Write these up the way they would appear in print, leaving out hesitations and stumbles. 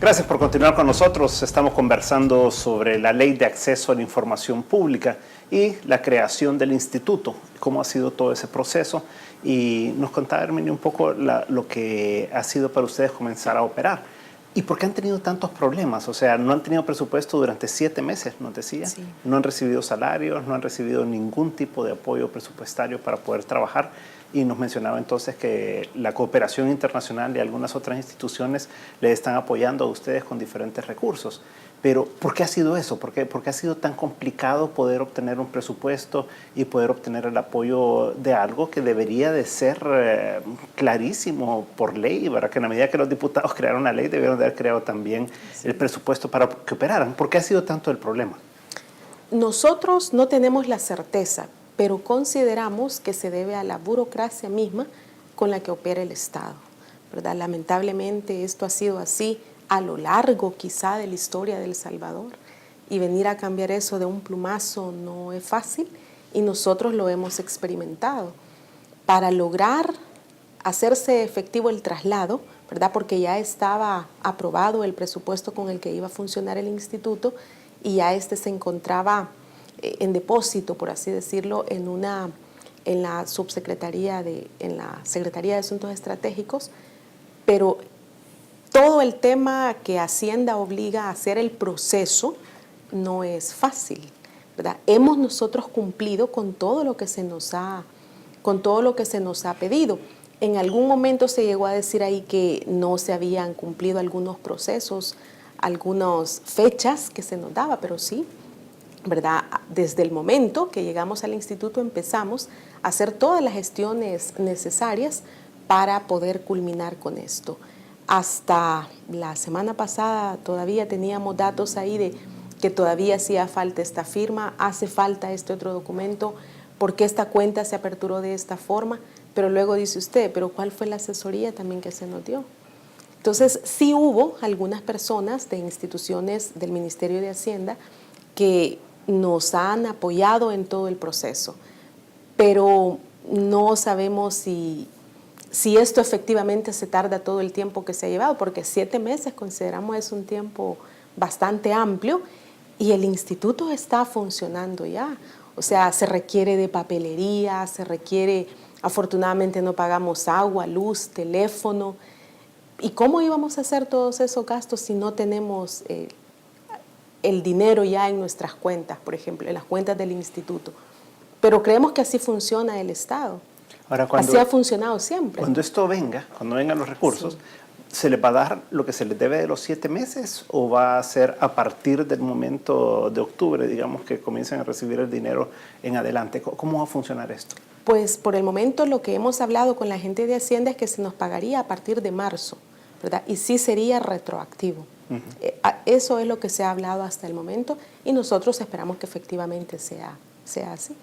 Gracias por continuar con nosotros. Estamos conversando sobre la Ley de Acceso a la Información Pública y la creación del instituto, cómo ha sido todo ese proceso. Y nos contaba Herminio un poco lo que ha sido para ustedes comenzar a operar. ¿Y por qué han tenido tantos problemas? O sea, no han tenido presupuesto durante 7 meses, nos decía. Sí. No han recibido salarios, no han recibido ningún tipo de apoyo presupuestario para poder trabajar. Y nos mencionaba entonces que la cooperación internacional y algunas otras instituciones le están apoyando a ustedes con diferentes recursos. Pero, ¿por qué ha sido eso? ¿Por qué ha sido tan complicado poder obtener un presupuesto y poder obtener el apoyo de algo que debería de ser clarísimo por ley? ¿Verdad? Que en la medida que los diputados crearon la ley, debieron de haber creado también el presupuesto para que operaran. ¿Por qué ha sido tanto el problema? Nosotros no tenemos la certeza, pero consideramos que se debe a la burocracia misma con la que opera el Estado, ¿verdad? Lamentablemente esto ha sido así a lo largo quizá de la historia de El Salvador, y venir a cambiar eso de un plumazo no es fácil, y nosotros lo hemos experimentado. Para lograr hacerse efectivo el traslado, ¿verdad? Porque ya estaba aprobado el presupuesto con el que iba a funcionar el instituto, y ya se encontraba en depósito, por así decirlo, en la subsecretaría en la Secretaría de Asuntos Estratégicos, pero todo el tema que Hacienda obliga a hacer el proceso no es fácil, ¿verdad? Hemos nosotros cumplido con todo lo que se nos ha pedido. En algún momento se llegó a decir ahí que no se habían cumplido algunos procesos, algunas fechas que se nos daba, pero sí, ¿verdad? Desde el momento que llegamos al instituto empezamos a hacer todas las gestiones necesarias para poder culminar con esto. Hasta la semana pasada todavía teníamos datos ahí de que todavía hacía falta esta firma, hace falta este otro documento, porque esta cuenta se aperturó de esta forma, pero luego dice usted, pero ¿cuál fue la asesoría también que se nos dio? Entonces sí hubo algunas personas de instituciones del Ministerio de Hacienda que nos han apoyado en todo el proceso, pero no sabemos si esto efectivamente se tarda todo el tiempo que se ha llevado, porque 7 meses consideramos es un tiempo bastante amplio y el instituto está funcionando ya. O sea, se requiere de papelería, se requiere, afortunadamente no pagamos agua, luz, teléfono. ¿Y cómo íbamos a hacer todos esos gastos si no tenemos el dinero ya en nuestras cuentas, por ejemplo, en las cuentas del instituto? Pero creemos que así funciona el Estado. Ahora, así ha funcionado siempre. Cuando esto venga, cuando vengan los recursos, sí. ¿Se les va a dar lo que se les debe de los 7 meses o va a ser a partir del momento de octubre, digamos, que comiencen a recibir el dinero en adelante? ¿Cómo va a funcionar esto? Pues por el momento lo que hemos hablado con la gente de Hacienda es que se nos pagaría a partir de marzo, ¿verdad? Y sí sería retroactivo. Eso es lo que se ha hablado hasta el momento y nosotros esperamos que efectivamente sea así.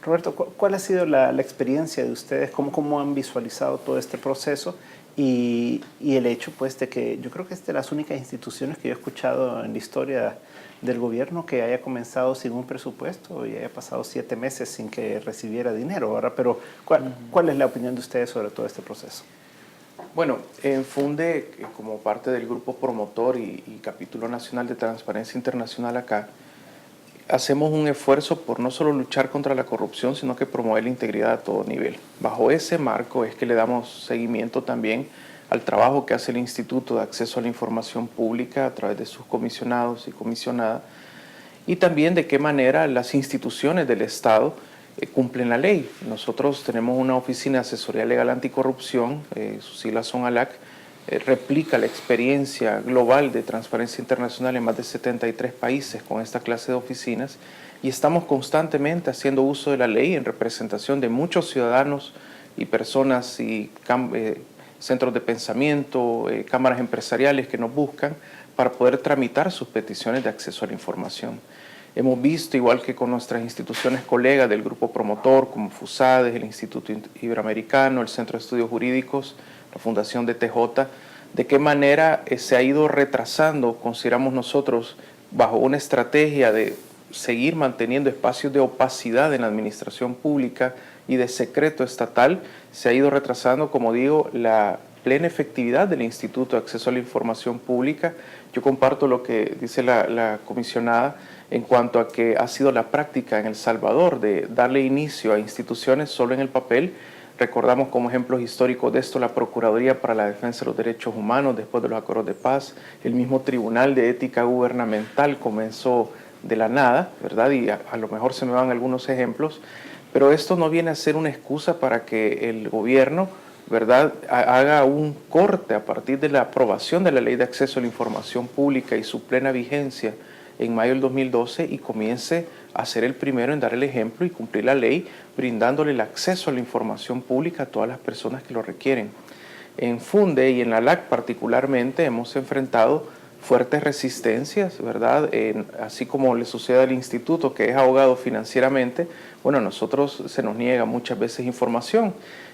Roberto, ¿cuál ha sido la experiencia de ustedes? ¿Cómo han visualizado todo este proceso? Y el hecho, pues, de que yo creo que es de las únicas instituciones que yo he escuchado en la historia del gobierno que haya comenzado sin un presupuesto y haya pasado 7 meses sin que recibiera dinero, ¿verdad? Pero, ¿cuál es la opinión de ustedes sobre todo este proceso? Bueno, en Funde, como parte del grupo promotor y capítulo nacional de Transparencia Internacional acá, hacemos un esfuerzo por no solo luchar contra la corrupción, sino que promover la integridad a todo nivel. Bajo ese marco es que le damos seguimiento también al trabajo que hace el Instituto de Acceso a la Información Pública a través de sus comisionados y comisionadas, y también de qué manera las instituciones del Estado cumplen la ley. Nosotros tenemos una oficina de asesoría legal anticorrupción, sus siglas son ALAC, replica la experiencia global de Transparencia Internacional en más de 73 países con esta clase de oficinas, y estamos constantemente haciendo uso de la ley en representación de muchos ciudadanos y personas y centros de pensamiento, cámaras empresariales que nos buscan para poder tramitar sus peticiones de acceso a la información. Hemos visto, igual que con nuestras instituciones colegas del grupo promotor, como FUSADES, el Instituto Iberoamericano, el Centro de Estudios Jurídicos, la Fundación de TJ, de qué manera se ha ido retrasando, consideramos nosotros, bajo una estrategia de seguir manteniendo espacios de opacidad en la administración pública y de secreto estatal, se ha ido retrasando, como digo, la plena efectividad del Instituto de Acceso a la Información Pública. Yo comparto lo que dice la comisionada en cuanto a que ha sido la práctica en El Salvador de darle inicio a instituciones solo en el papel. Recordamos como ejemplos históricos de esto la Procuraduría para la Defensa de los Derechos Humanos después de los acuerdos de paz, el mismo Tribunal de Ética Gubernamental comenzó de la nada, ¿verdad? Y a lo mejor se me van algunos ejemplos, pero esto no viene a ser una excusa para que el gobierno, ¿verdad?, haga un corte a partir de la aprobación de la Ley de Acceso a la Información Pública y su plena vigencia en mayo del 2012 y comience a ser el primero en dar el ejemplo y cumplir la ley, brindándole el acceso a la información pública a todas las personas que lo requieren. En FUNDE y en la LAC particularmente hemos enfrentado fuertes resistencias, ¿verdad? Así como le sucede al instituto que es ahogado financieramente, bueno, a nosotros se nos niega muchas veces información.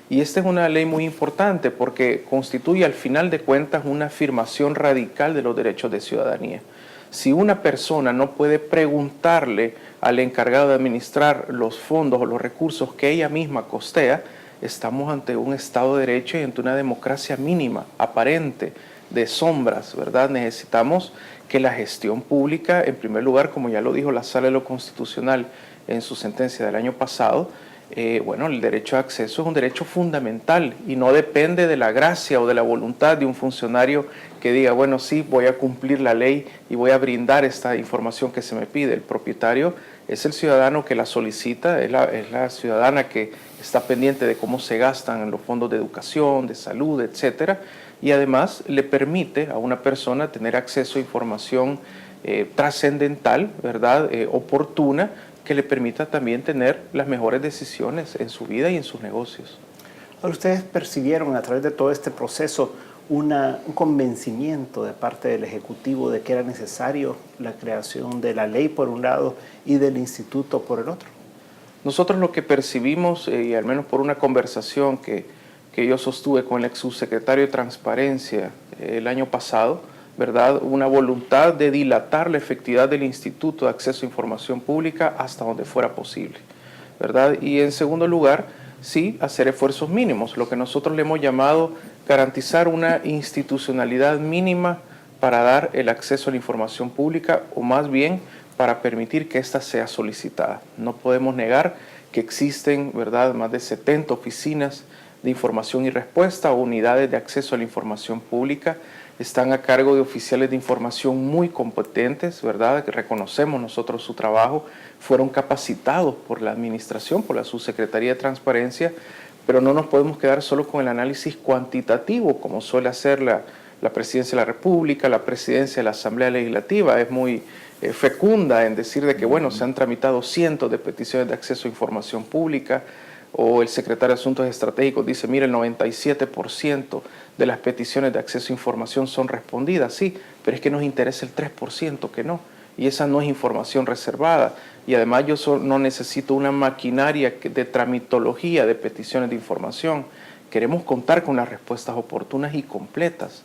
Y esta es una ley muy importante porque constituye al final de cuentas una afirmación radical de los derechos de ciudadanía. Si una persona no puede preguntarle al encargado de administrar los fondos o los recursos que ella misma costea, estamos ante un Estado de Derecho y ante una democracia mínima, aparente, de sombras, ¿verdad? Necesitamos que la gestión pública, en primer lugar, como ya lo dijo la Sala de lo Constitucional en su sentencia del año pasado, bueno, el derecho a acceso es un derecho fundamental y no depende de la gracia o de la voluntad de un funcionario que diga, bueno, sí, voy a cumplir la ley y voy a brindar esta información que se me pide. El propietario es el ciudadano que la solicita, es la ciudadana que está pendiente de cómo se gastan los fondos de educación, de salud, etcétera, y además le permite a una persona tener acceso a información trascendental, ¿verdad?, oportuna, que le permita también tener las mejores decisiones en su vida y en sus negocios. Ahora, ¿ustedes percibieron a través de todo este proceso un convencimiento de parte del Ejecutivo de que era necesario la creación de la ley por un lado y del instituto por el otro? Nosotros lo que percibimos, y al menos por una conversación que yo sostuve con el ex subsecretario de Transparencia el año pasado, ¿verdad?, una voluntad de dilatar la efectividad del Instituto de Acceso a Información Pública hasta donde fuera posible, ¿verdad? Y en segundo lugar, sí, hacer esfuerzos mínimos, lo que nosotros le hemos llamado garantizar una institucionalidad mínima para dar el acceso a la información pública, o más bien para permitir que ésta sea solicitada. No podemos negar que existen, ¿verdad?, más de 70 oficinas de información y respuesta o unidades de acceso a la información pública. Están a cargo de oficiales de información muy competentes, ¿verdad?, que reconocemos nosotros su trabajo, fueron capacitados por la administración, por la Subsecretaría de Transparencia, pero no nos podemos quedar solo con el análisis cuantitativo, como suele hacer la Presidencia de la República, la Presidencia de la Asamblea Legislativa. Es muy fecunda en decir de que, bueno, se han tramitado cientos de peticiones de acceso a información pública, o el secretario de Asuntos Estratégicos dice, mire, el 97% de las peticiones de acceso a información son respondidas. Sí, pero es que nos interesa el 3% que no, y esa no es información reservada. Y además yo no necesito una maquinaria de tramitología de peticiones de información. Queremos contar con las respuestas oportunas y completas.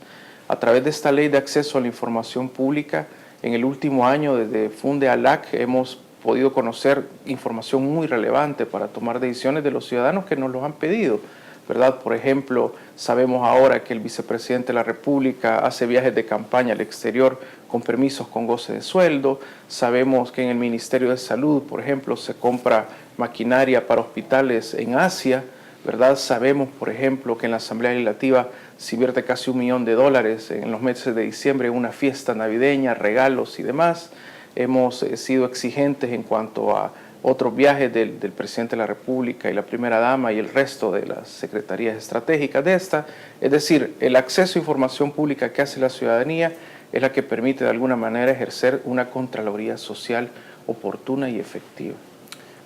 A través de esta ley de acceso a la información pública, en el último año desde FUNDE a LAC hemos podido conocer información muy relevante para tomar decisiones de los ciudadanos que nos los han pedido, ¿verdad? Por ejemplo, sabemos ahora que el vicepresidente de la República hace viajes de campaña al exterior con permisos con goce de sueldo. Sabemos que en el Ministerio de Salud, por ejemplo, se compra maquinaria para hospitales en Asia, ¿verdad? Sabemos, por ejemplo, que en la Asamblea Legislativa se invierte casi $1 millón en los meses de diciembre en una fiesta navideña, regalos y demás. Hemos sido exigentes en cuanto a otros viajes del presidente de la República y la primera dama y el resto de las secretarías estratégicas de esta. Es decir, el acceso a información pública que hace la ciudadanía es la que permite de alguna manera ejercer una Contraloría Social oportuna y efectiva.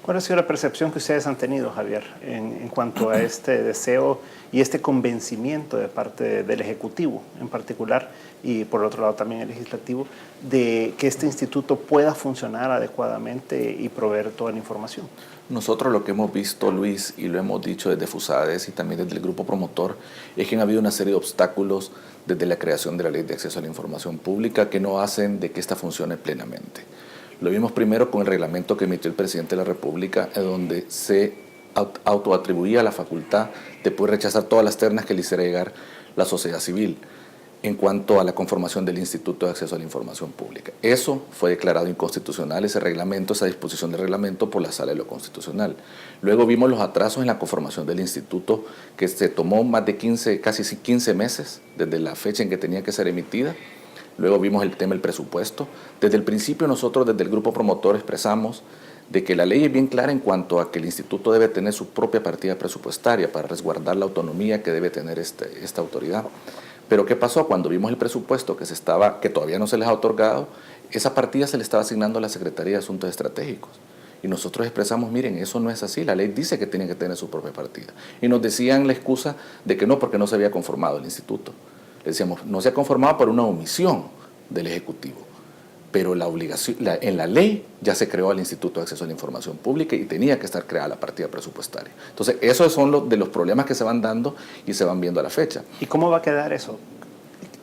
¿Cuál ha sido la percepción que ustedes han tenido, Javier, en cuanto a este deseo y este convencimiento de parte del Ejecutivo en particular y por otro lado también el Legislativo de que este instituto pueda funcionar adecuadamente y proveer toda la información? Nosotros lo que hemos visto, Luis, y lo hemos dicho desde FUSADES y también desde el grupo promotor, es que ha habido una serie de obstáculos desde la creación de la Ley de Acceso a la Información Pública que no hacen de que esta funcione plenamente. Lo vimos primero con el reglamento que emitió el presidente de la República, en donde se autoatribuía la facultad de poder rechazar todas las ternas que le hiciera llegar la sociedad civil en cuanto a la conformación del Instituto de Acceso a la Información Pública. Eso fue declarado inconstitucional, ese reglamento, esa disposición de reglamento por la Sala de lo Constitucional. Luego vimos los atrasos en la conformación del instituto, que se tomó más de 15, casi 15 meses desde la fecha en que tenía que ser emitida. Luego vimos el tema del presupuesto. Desde el principio nosotros, desde el grupo promotor, expresamos de que la ley es bien clara en cuanto a que el instituto debe tener su propia partida presupuestaria para resguardar la autonomía que debe tener esta autoridad. Pero ¿qué pasó? Cuando vimos el presupuesto que todavía no se les ha otorgado, esa partida se le estaba asignando a la Secretaría de Asuntos Estratégicos. Y nosotros expresamos, miren, eso no es así, la ley dice que tienen que tener su propia partida. Y nos decían la excusa de que no, porque no se había conformado el instituto. Le decíamos, no se ha conformado por una omisión del Ejecutivo. Pero en la ley ya se creó el Instituto de Acceso a la Información Pública y tenía que estar creada la partida presupuestaria. Entonces, esos son de los problemas que se van dando y se van viendo a la fecha. ¿Y cómo va a quedar eso?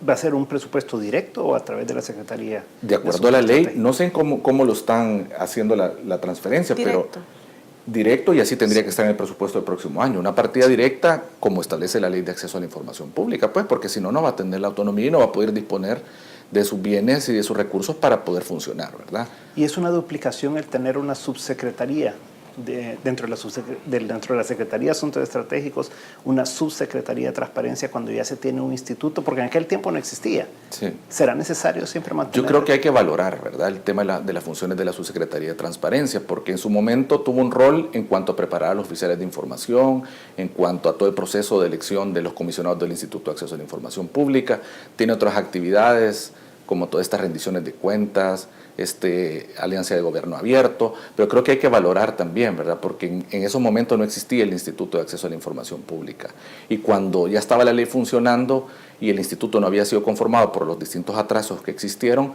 ¿Va a ser un presupuesto directo o a través de la Secretaría? De acuerdo a la ley, no sé cómo lo están haciendo la transferencia, Directo. pero directo, y así tendría que estar en el presupuesto del próximo año. Una partida directa, como establece la Ley de Acceso a la Información Pública, pues, porque si no, no va a tener la autonomía y no va a poder disponer de sus bienes y de sus recursos para poder funcionar, ¿verdad? Y es una duplicación el tener una subsecretaría dentro de la Secretaría de Asuntos Estratégicos, una subsecretaría de Transparencia cuando ya se tiene un instituto, porque en aquel tiempo no existía. Sí. ¿Será necesario siempre mantener? Yo creo que hay que valorar, ¿verdad?, el tema de las funciones de la Subsecretaría de Transparencia, porque en su momento tuvo un rol en cuanto a preparar a los oficiales de información, en cuanto a todo el proceso de elección de los comisionados del Instituto de Acceso a la Información Pública, tiene otras actividades como todas estas rendiciones de cuentas, alianza de gobierno abierto, pero creo que hay que valorar también, ¿verdad?, porque en esos momentos no existía el Instituto de Acceso a la Información Pública. Y cuando ya estaba la ley funcionando y el instituto no había sido conformado por los distintos atrasos que existieron,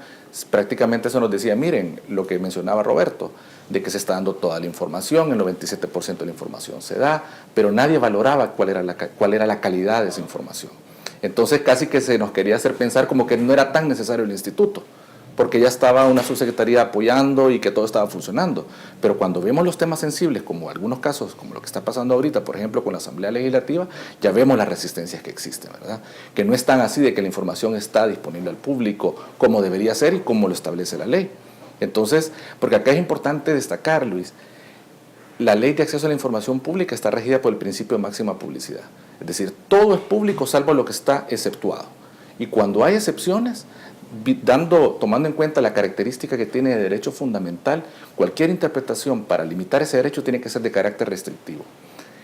prácticamente eso nos decía, miren, lo que mencionaba Roberto, de que se está dando toda la información, el 97% de la información se da, pero nadie valoraba cuál era la calidad de esa información. Entonces casi que se nos quería hacer pensar como que no era tan necesario el instituto, porque ya estaba una subsecretaría apoyando y que todo estaba funcionando. Pero cuando vemos los temas sensibles, como algunos casos, como lo que está pasando ahorita, por ejemplo, con la Asamblea Legislativa, ya vemos las resistencias que existen, ¿verdad? Que no es tan así de que la información está disponible al público como debería ser y como lo establece la ley. Entonces, porque acá es importante destacar, Luis, la Ley de Acceso a la Información Pública está regida por el principio de máxima publicidad. Es decir, todo es público salvo lo que está exceptuado. Y cuando hay excepciones, tomando en cuenta la característica que tiene de derecho fundamental, cualquier interpretación para limitar ese derecho tiene que ser de carácter restrictivo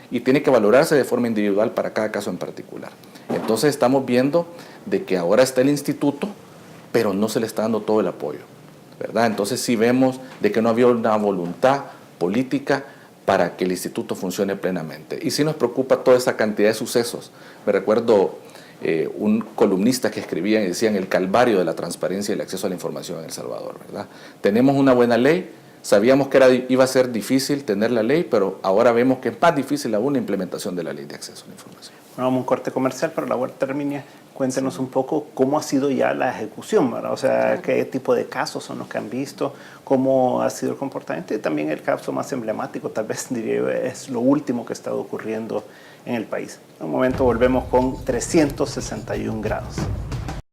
y tiene que valorarse de forma individual para cada caso en particular. Entonces estamos viendo de que ahora está el instituto, pero no se le está dando todo el apoyo, ¿verdad? Entonces sí vemos de que no había una voluntad política para que el instituto funcione plenamente. Y sí nos preocupa toda esa cantidad de sucesos. Me recuerdo un columnista que escribía y decían el calvario de la transparencia y el acceso a la información en El Salvador, ¿verdad? Tenemos una buena ley, sabíamos que iba a ser difícil tener la ley, pero ahora vemos que es más difícil aún la implementación de la ley de acceso a la información. Bueno, vamos a un corte comercial, pero la vuelta termina. Cuéntenos un poco cómo ha sido ya la ejecución, ¿verdad? O sea, qué tipo de casos son los que han visto, cómo ha sido el comportamiento y también el caso más emblemático, tal vez diría yo, es lo último que ha estado ocurriendo en el país. En un momento volvemos con 361 grados.